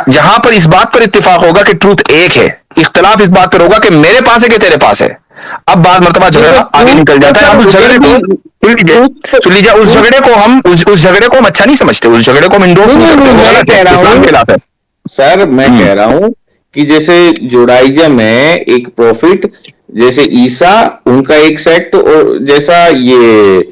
जहां पर इस बात पर इत्तेफाक होगा कि ट्रुथ एक है, इख्तिलाफ इस बात पर होगा कि मेरे पास है कि तेरे पास है, अब बात मर्तबा झगड़ा आगे निकल जाता है। हम उस झगड़े को सुन लीजिए, उस झगड़े को हम उस झगड़े को हम अच्छा नहीं समझते, उस झगड़े को हम इंडोर्स नहीं करते। इस्लाम के खिलाफ है सर। मैं कह रहा हूं कि जैसे जुडाइज्म में एक प्रॉफिट, जैसे ईसा उनका एक सेक्ट, और जैसा ये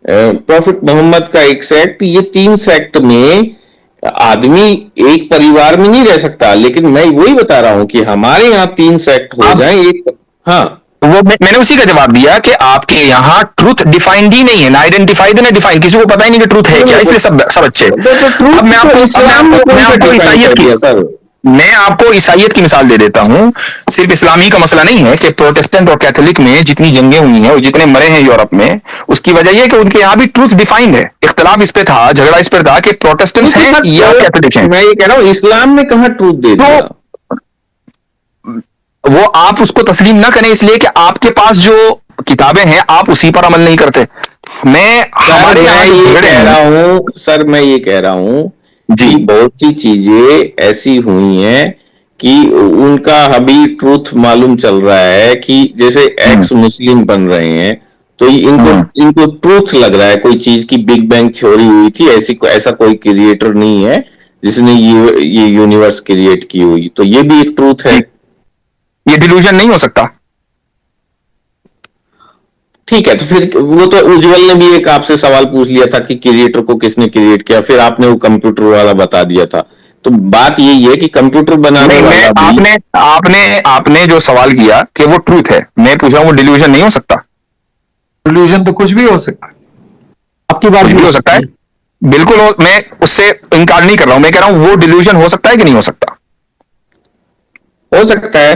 प्रॉफिट मोहम्मद का एक सेक्ट, ये तीन सेक्ट में आदमी एक परिवार में नहीं रह सकता, लेकिन मैं वही बता रहा हूं कि हमारे यहाँ 3 सेक्ट हो जाए एक। हाँ, वो मैंने उसी का जवाब दिया कि आपके यहाँ ट्रूथ डिफाइंड ही नहीं है, ना आइडेंटिफाइड है ना डिफाइंड, किसी को पता ही नहीं कि ट्रूथ है क्या, इसलिए सब अच्छे। अब मैं आपको ईसाइयत की सर, मैं आपको ईसाइयत की मिसाल दे देता हूं। सिर्फ इस्लामी का मसला नहीं है कि प्रोटेस्टेंट और कैथोलिक में जितनी जंगें हुई हैं और जितने मरे हैं यूरोप में, उसकी वजह यह कि उनके यहाँ भी ट्रूथ डिफाइंड है। इख्तलाफ इस पे था, झगड़ा इस पर था कि प्रोटेस्टेंट्स हैं या कैथोलिक हैं। मैं ये कह रहा हूं इस्लाम में कहां ट्रूथ दे दिया? वो आप उसको तस्लीम ना करें इसलिए कि आपके पास जो किताबें हैं आप उसी पर अमल नहीं करते। मैं ये कह रहा हूं सर, मैं ये कह रहा हूं जी, बहुत सी चीजें ऐसी हुई हैं कि उनका अभी ट्रूथ मालूम चल रहा है कि जैसे एक्स मुस्लिम बन रहे हैं, तो इनको ट्रूथ लग रहा है कोई चीज की बिग बैंग थ्योरी हुई थी, ऐसा कोई क्रिएटर नहीं है जिसने ये यूनिवर्स क्रिएट की हुई, तो ये भी एक ट्रूथ है। ये डिल्यूजन नहीं हो सकता। ठीक है, तो फिर वो तो उज्जवल ने भी एक आपसे सवाल पूछ लिया था कि क्रिएटर को किसने क्रिएट किया, फिर आपने वो कंप्यूटर वाला बता दिया था। तो बात यही है कि कंप्यूटर बनाने वाला आपने जो सवाल किया कि वो ट्रूथ है, मैं पूछ रहा हूं वो डिल्यूजन नहीं हो सकता। डिल्यूजन तो कुछ भी हो सकता है, आपकी बात भी हो सकता है, बिल्कुल मैं उससे इनकार नहीं कर रहा हूं, मैं कह रहा हूं वो डिल्यूजन हो सकता है कि नहीं हो सकता? हो सकता है,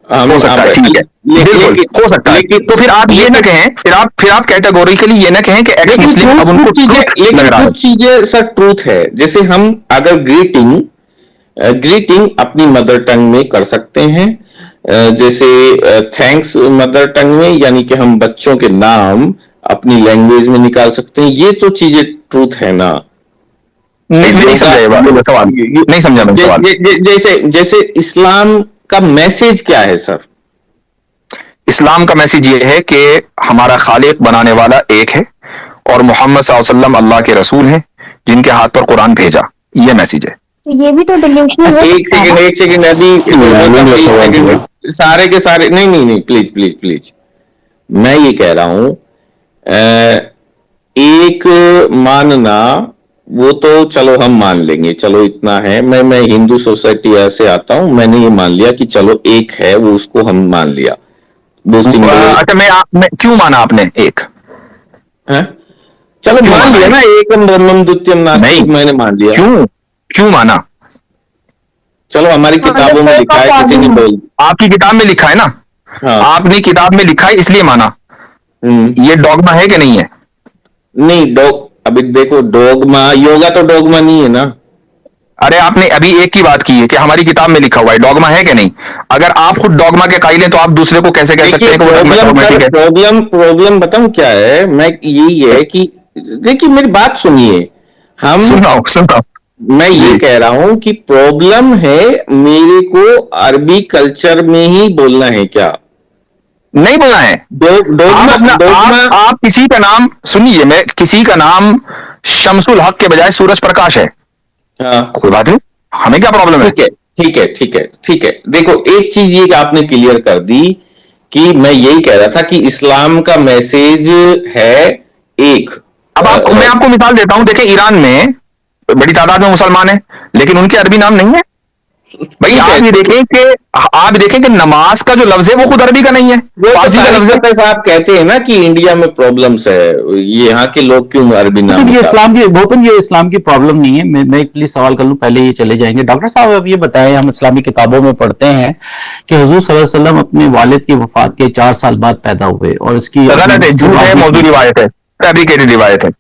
हो सकता है, ठीक है, बिल्कुल हो सकता है। तो फिर आप ये ना कहें, फिर आप कैटेगोरिकली ये ना कहें कि एक्स मुस्लिम अब उनको कुछ चीजें सर ट्रूथ है। जैसे हम अगर ग्रीटिंग अपनी मदर टंग में कर सकते हैं, जैसे थैंक्स मदर टंग में, यानी कि हम बच्चों के नाम अपनी लैंग्वेज में निकाल सकते हैं, ये तो चीजें ट्रूथ है ना। नहीं समझा, नहीं समझा मैं सवाल। जैसे इस्लाम का मैसेज क्या है सर? इस्लाम का मैसेज ये है कि हमारा खालिक बनाने वाला एक है और मोहम्मद सल्लल्लाहु अलैहि वसल्लम अल्लाह के रसूल हैं जिनके हाथ पर कुरान भेजा, ये मैसेज है। तो ये भी तो डिल्यूशनल है। एक सेकंड अभी सारे के सारे नहीं प्लीज मैं ये कह रहा हूं, एक मानना वो तो चलो हम मान लेंगे, चलो इतना है। मैं हिंदू सोसाइटी से आता हूं, मैंने ये मान लिया कि चलो एक है, वो उसको हम मान लिया। अच्छा, मैं क्यों माना आपने एक है? चलो मान लिया ना, एकम ब्रह्मम द्वितीयम नास्ति, मैंने मान लिया। क्यों माना? चलो हमारी किताबों में लिखा है, किसी ने बोल, आपकी किताब में लिखा है ना। हाँ। आपने किताब में लिखा है इसलिए माना। ये डॉगमा है कि नहीं है? नहीं, अभी देखो डोगमा, योगा तो डोगमा नहीं है ना। अरे आपने अभी एक की बात की है कि हमारी किताब में लिखा हुआ है, डॉगमा है कि नहीं? अगर आप खुद डॉगमा के कायल हैं तो आप दूसरे को कैसे कह सकते हैं कि प्रॉब्लम बताऊं क्या है? मैं यही है कि देखिए मेरी बात सुनिए, हम सुनाओ। मैं ये कह रहा हूं कि प्रॉब्लम है मेरे को अरबी कल्चर में ही बोलना है क्या? नहीं बोलना है। आप किसी का नाम सुनिए, मैं किसी का नाम शमसुल हक के बजाय सूरज प्रकाश है। हाँ, कोई बात नहीं, हमें क्या प्रॉब्लम है? ठीक है। देखो एक चीज ये आपने क्लियर कर दी कि मैं यही कह रहा था कि इस्लाम का मैसेज है एक। अब मैं आपको मिसाल देता हूं, देखिए ईरान में बड़ी तादाद में मुसलमान हैं लेकिन उनके अरबी नाम नहीं है। भाई आप ये देखें कि नमाज का जो लफ्ज है वो खुद अरबी का नहीं है, फारसी का लफ्ज है। साहब कहते हैं ना कि इंडिया में प्रॉब्लम्स है, ये यहाँ के लोग क्यों अरबी नाम? ये इस्लाम की प्रॉब्लम नहीं है। मैं एक प्लीज सवाल कर लूं, पहले ये चले जाएंगे। डॉक्टर साहब अब ये बताएं, हम इस्लामी किताबों में पढ़ते हैं कि हुजूर सल्लल्लाहु अलैहि वसल्लम अपने वालिद की वफात के 4 साल बाद पैदा हुए, और इसकी गलत है, झूठ है, मौजूद रिवायत है, फैब्रिकेटेड रिवायत है।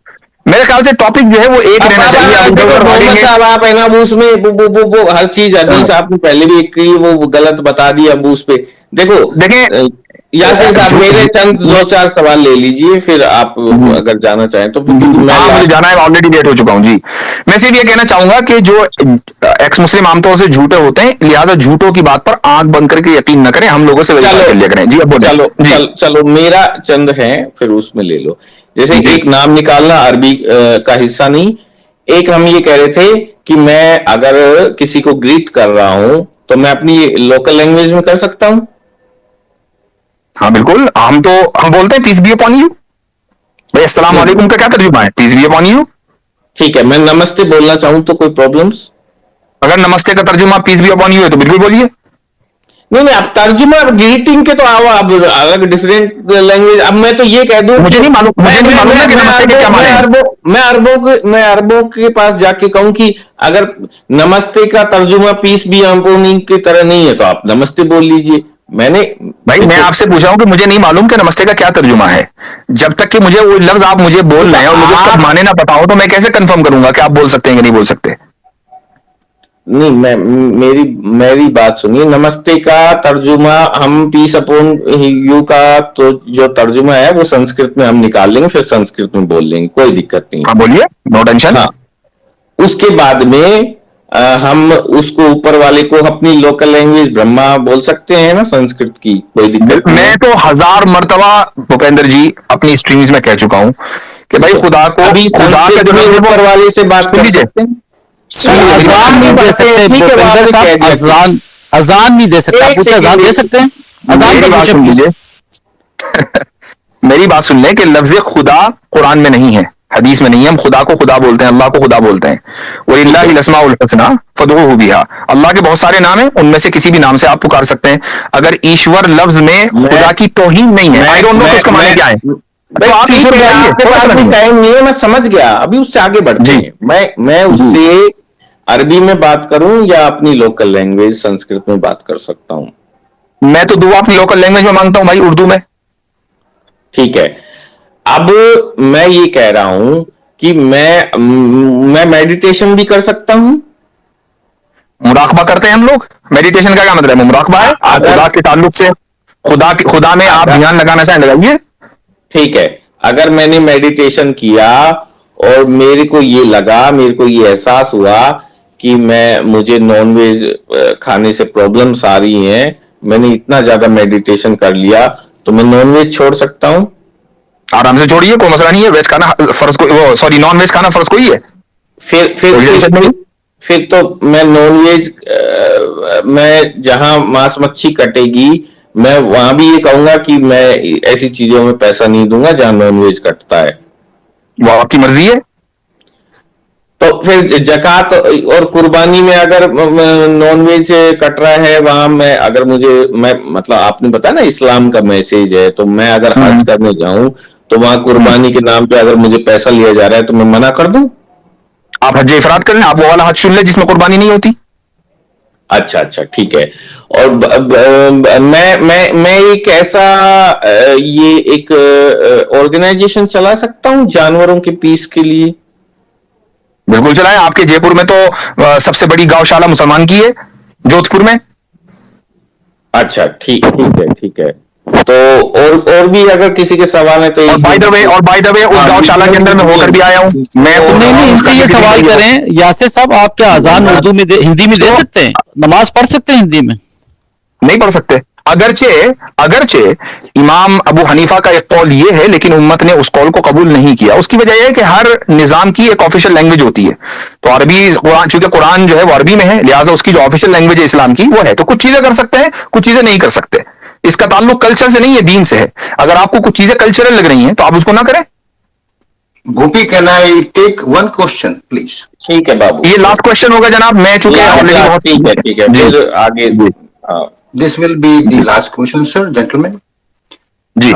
मेरे ख्याल से टॉपिक जो है वो एक रहना चाहिए। साहब आप है ना उसमें वो हर चीज हदीस आपने पहले भी एक की, वो गलत बता दिया अब उस पे। देखें यासिर साहब, मेरे चंद 2-4 सवाल ले लीजिए, फिर आप अगर जाना चाहें तो। मुझे जाना है, ऑलरेडी लेट हो चुका हूं जी। मैं सिर्फ ये कहना चाहूंगा कि जो एक्स मुस्लिम आमतौर से झूठे होते हैं, लिहाजा झूठों की बात पर आंख बंद करके यकीन न करें, हम लोगों से वेरीफाई कर लिया करें जी। अब चलो मेरा चंद है, फिर उसमें ले लो। जैसे एक नाम निकालना अरबी का हिस्सा नहीं। एक हम ये कह रहे थे कि मैं अगर किसी को ग्रीट कर रहा हूं तो मैं अपनी लोकल लैंग्वेज में कर सकता हूं। हाँ बिल्कुल, हम बोलते हैं पीस बी अपॉन यू। भाई अस्सलाम वालेकुम का क्या तर्जुमा है? Peace be upon you. ठीक है, मैं नमस्ते बोलना चाहूं तो कोई प्रॉब्लम्स? अगर नमस्ते का तर्जुमा पीस बी अपॉन यू है तो बिल्कुल बोलिए। नहीं, आप तर्जुमा ग्रीटिंग के तो आओ, आप अलग डिफरेंट लैंग्वेज। अब मैं तो ये कह दूं, मुझे नहीं मालूम ना कि नमस्ते के क्या माने हैं। मैं अरबों के पास जाके कहूं कि अगर नमस्ते का तर्जुमा पीस बी अपॉन यू की तरह नहीं है तो आप नमस्ते बोल लीजिए। भाई मैं आपसे पूछा हूं कि मुझे नहीं मालूम कि नमस्ते का क्या तर्जुमा है। जब तक कि मुझे वो लफ्ज आप मुझे बोल रहे हैं और मुझे उसका माने ना पता हो तो मैं कैसे कंफर्म करूंगा कि आप बोल सकते हैं कि नहीं बोल सकते। नहीं, मेरी बात सुनिए। नमस्ते का तर्जुमा हम पीस अपॉन यू का तो जो तर्जुमा है वो संस्कृत में हम निकाल लेंगे, फिर संस्कृत में बोल लेंगे, कोई दिक्कत नहीं। हाँ बोलिए, नो टेंशन। हाँ, उसके बाद में हम उसको ऊपर वाले को अपनी लोकल लैंग्वेज ब्रह्मा बोल सकते हैं ना, संस्कृत की, कोई दिक्कत नहीं। मैं तो 1000 मर्तबा भूपेंद्र जी अपनी स्ट्रीम्स में कह चुका हूं कि भाई खुदा को अभी संस्कृत में ऊपर वाले से बात कर सकते हैं। अजान नहीं दे सकते भूपेंद्र साहब, अजान नहीं दे सकते। आप पूछे अजान दे सकते हैं? अजान मेरी बात सुन लीजिए मेरी बात सुन लें कि लफ्ज खुदा कुरान में नहीं है, हदीस में नहीं है। हम खुदा को खुदा बोलते हैं, अल्लाह को खुदा बोलते हैं। वलिल्लाहिल अस्माउल हुस्ना फदऊहु बिहा। अल्लाह के बहुत सारे नाम हैं, उनमें से किसी भी नाम से आप पुकार सकते हैं। अगर ईश्वर लफ्ज में खुदा की तौहीन नहीं है, आई डोंट नो उसका माने क्या है, तो आप ईश्वर टाइम नहीं है, मैं समझ गया। अभी उससे आगे बढ़ते हैं। मैं उससे अरबी में बात करूं या अपनी लोकल लैंग्वेज संस्कृत में बात कर सकता हूं? मैं तो दुआ अपनी लोकल लैंग्वेज में मांगता हूं भाई, उर्दू में। ठीक है, अब मैं ये कह रहा हूं कि मैं मेडिटेशन भी कर सकता हूं। मुराकबा करते हैं हम लोग। मेडिटेशन का क्या मतलब है? मुराकबा है खुदा के ताल्लुक से, खुदा में आप ध्यान लगाना चाहें लगाइए। ठीक है, अगर मैंने मेडिटेशन किया और मेरे को ये लगा, मेरे को ये एहसास हुआ कि मुझे नॉनवेज खाने से प्रॉब्लम्स आ रही हैं, मैंने इतना ज्यादा मेडिटेशन कर लिया, तो मैं नॉनवेज छोड़ सकता हूं? आराम से छोड़िए, कोई मसला नहीं है। वेज खाना फर्ज कोई, वो सॉरी नॉन वेज खाना फर्ज कोई है? फिर तो मैं नॉनवेज, मैं जहां मांस मच्छी कटेगी मैं वहां भी ये कहूंगा कि मैं ऐसी चीजों में पैसा नहीं दूंगा जहां नॉनवेज कटता है। वो आपकी मर्जी है। तो फिर जकात और कुर्बानी में अगर नॉनवेज कट रहा है वहां मैं मतलब आपने बताया ना इस्लाम का मैसेज है, तो मैं अगर हज करने जाऊं तो वहां कुर्बानी के नाम पे अगर मुझे पैसा लिया जा रहा है तो मैं मना कर दूं? आप हज इफराद कर लें, आप वो वाला हज चुन लें जिसमें कुर्बानी नहीं होती। अच्छा, ठीक है। और मैं एक ऐसा ये एक ऑर्गेनाइजेशन चला सकता हूं जानवरों के पीस के लिए? बिल्कुल चलाएं। आपके जयपुर में तो सबसे बड़ी गौशाला मुसलमान की है, जोधपुर में। अच्छा, ठीक है। तो और भी अगर किसी के सवाल है तो बाय द वे उस गौशाला के अंदर मैं होकर भी आया हूं। मैं नहीं इनसे ये सवाल करें यासिर साहब, आप क्या अजान उर्दू में हिंदी में दे सकते हैं? नमाज पढ़ सकते हैं हिंदी में? नहीं पढ़ सकते। अगरचे इमाम अबू हनीफा का एक कौल ये है, लेकिन उम्मत ने उस कौल को कबूल नहीं किया। उसकी वजह यह है कि हर निजाम की एक ऑफिशियल लैंग्वेज होती है। तो अरबी कुरान, चूंकि कुरान जो है वो अरबी में है, लिहाजा उसकी जो ऑफिशियल लैंग्वेज है इस्लाम की वो है। तो कुछ चीजें कर सकते हैं, कुछ चीजें नहीं कर सकते। इसका ताल्लुक कल्चर से नहीं है, दीन से है। अगर आपको कुछ चीजें कल्चरल लग रही हैं तो आप उसको ना करें। Bhupi, can I take one question please? ठीक है बाबू, ये लास्ट क्वेश्चन होगा जनाब। मैं चूंकि ऑलरेडी ठीक है फिर आगे। This will be the last question, sir, gentlemen. Ji.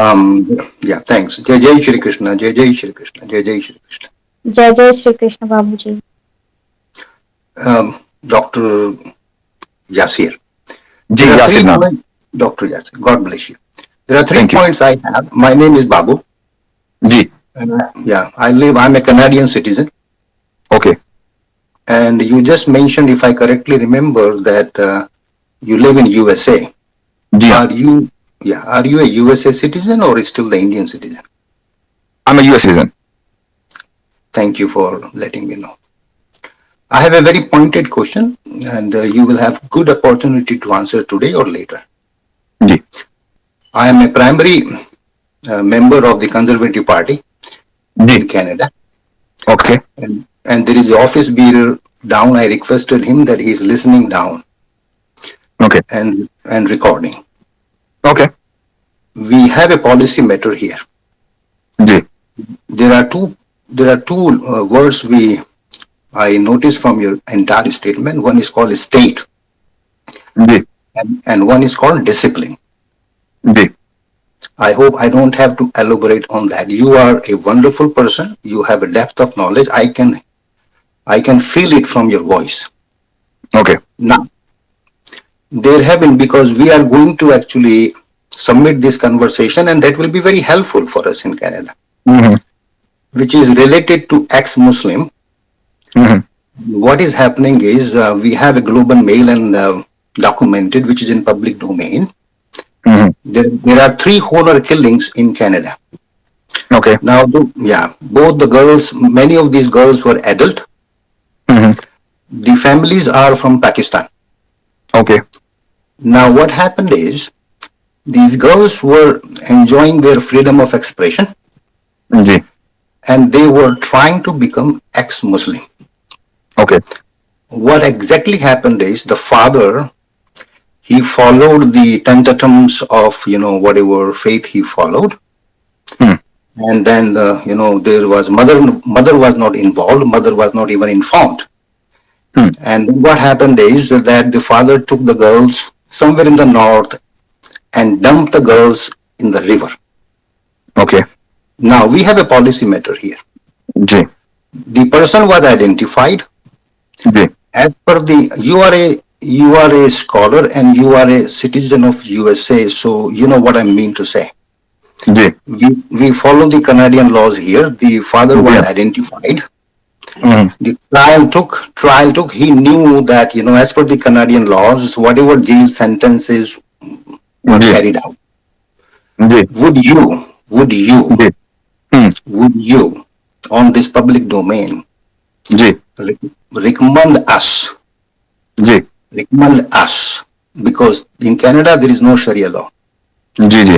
Yeah, thanks. जय जय श्री कृष्ण, जय जय श्री कृष्ण, जय जय श्री कृष्ण। जय जय श्री कृष्ण बाबू जी। Dr. Yasir. जी, यासिर नाम। Dr. Yasir, God bless you. There are three points I have. My name is Babu. Ji. Yeah, I'm a Canadian citizen. Okay. And you just mentioned, if I correctly remember, that you live in USA. Yeah. Are you a USA citizen or still the Indian citizen? I'm a US citizen. Thank you for letting me know. I have a very pointed question, and you will have good opportunity to answer today or later. Ji. I am a primary member of the Conservative Party in Canada. Okay. And there is the office bearer down. I requested him that he is listening down. Okay. And recording. Okay. We have a policy matter here. Ji. There are two words we I noticed from your entire statement, one is called state ji and one is called discipline. Ji I hope I don't have to elaborate on that. You are a wonderful person. You have a depth of knowledge. I can feel it from your voice. okay Now, there have been, because we are going to actually submit this conversation, and that will be very helpful for us in Canada, mm-hmm. which is related to ex-Muslim. Mm-hmm. What is happening is we have a global mail and documented, which is in public domain. Mm-hmm. There are 3 honor killings in Canada. okay Now, both the girls, many of these girls were adult. mm-hmm. The families are from Pakistan. okay Now, what happened is these girls were enjoying their freedom of expression, ji and they were trying to become ex-Muslim. okay What exactly happened is the father, he followed the tentatives of, whatever faith he followed. Hmm. And then, there was mother was not involved. Mother was not even informed. Hmm. And what happened is that the father took the girls somewhere in the north and dumped the girls in the river. okay Now, we have a policy matter here. Ji The person was identified. Ji As per you are a scholar and you are a citizen of USA, so you know what I mean to say. Ji We follow the Canadian laws here. The father was Yeah. identified. mm-hmm. The trial took. He knew that, as per the Canadian laws, whatever jail sentences were ji carried out. Ji Would you, ji would you, on this public domain, ji recommend ji us, because in Canada there is no Sharia law. Ji ji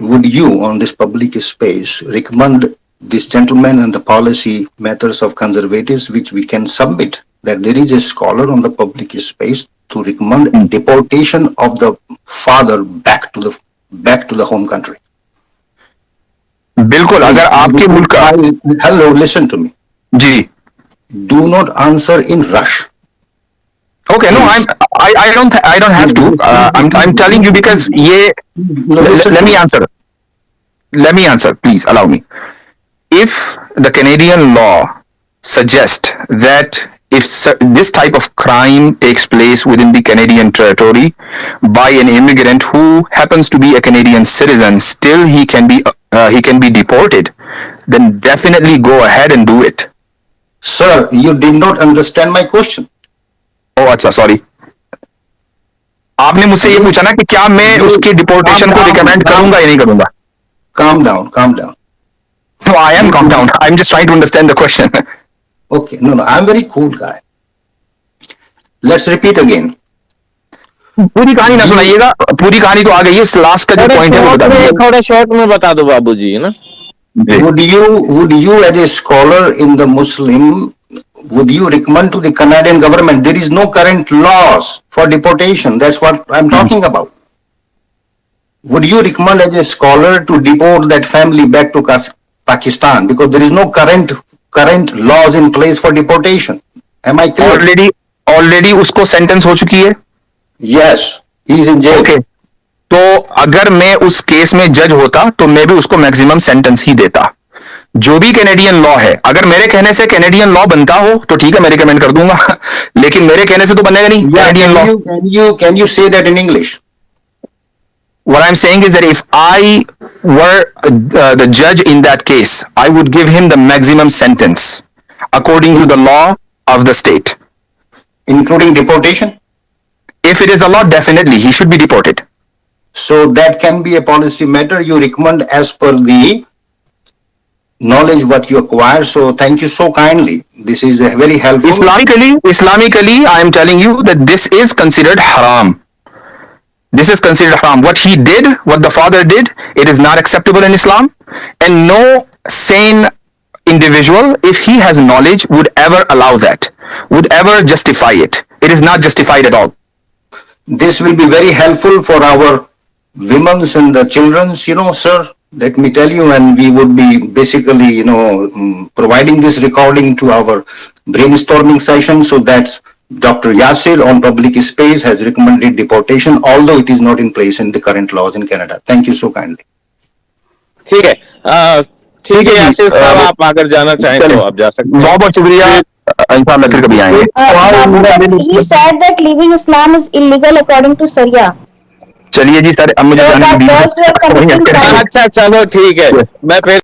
Would you, on this public space, recommend this gentleman and the policy matters of conservatives, which we can submit, that there is a scholar on the public space to recommend deportation of the father back to the home country? बिल्कुल अगर आपके मुल्क का Hello, listen to me. जी Do not answer in rush. okay no I don't have to I'm telling you because ये No, listen let to me answer please allow me. If the Canadian law suggests that if this type of crime takes place within the Canadian territory by an immigrant who happens to be a Canadian citizen, still he can be deported, then definitely go ahead and do it. Sir, you did not understand my question. Oh अच्छा सॉरी आपने मुझसे ये पूछा ना कि क्या मैं उसके डिपोर्टेशन को रिकमेंड करूंगा या नहीं करूंगा. Calm down. No, I am calm down. I'm just trying to understand the question. Okay, no, I'm very cool guy. Let's repeat again. पूरी कहानी ना सुनाइएगा, पूरी कहानी तो आ गई है. लास्ट का जो पॉइंट है वो बता दीजिए. थोड़ा शॉर्ट में बता दो बाबूजी, है ना. Would you as a scholar in the Muslim, would you recommend to the Canadian government, there is no current laws for deportation, that's what I'm talking about. Would you recommend as a scholar to deport that family back to Pakistan, because there is no current laws in place for deportation? Am I clear? Already उसको सेंटेंस हो चुकी है. Yes, he is in jail. Okay. तो अगर मैं उस केस में जज होता तो मैं भी उसको मैक्सिमम सेंटेंस ही देता. जो भी कैनेडियन लॉ है, अगर मेरे कहने से कैनेडियन लॉ बनता हो तो ठीक है, मैं रिकमेंड कर दूंगा. लेकिन मेरे कहने से तो बनेगा नहीं Canadian law. Can you say that in English? What I'm saying is that if I were the judge in that case, I would give him the maximum sentence according to the law of the state. Including deportation? If it is a law, definitely he should be deported. So that can be a policy matter you recommend as per the knowledge what you acquire. So thank you so kindly. This is very helpful. Islamically, I am telling you that this is considered haram. This is considered haram. What he did, what the father did, it is not acceptable in Islam. And no sane individual, if he has knowledge, would ever allow that, would ever justify it. It is not justified at all. This will be very helpful for our women's and the children's, sir. let me tell you, and we would be basically, providing this recording to our brainstorming session, so that Dr. Yasir on public space has recommended deportation, although it is not in place in the current laws in Canada. Thank you so kindly. ठीक है, ठीक है यासिर साहब, आप अगर जाना चाहें तो आप जा सकते हैं। बहुत बहुत शुक्रिया, इंशाल्लाह फिर कभी आएंगे। He said that leaving Islam is illegal according to Sharia. चलिए जी सर, अब मुझे So जाने that दीजिए। girls were committing crimes. अच्छा चलो ठीक है, मैं फिर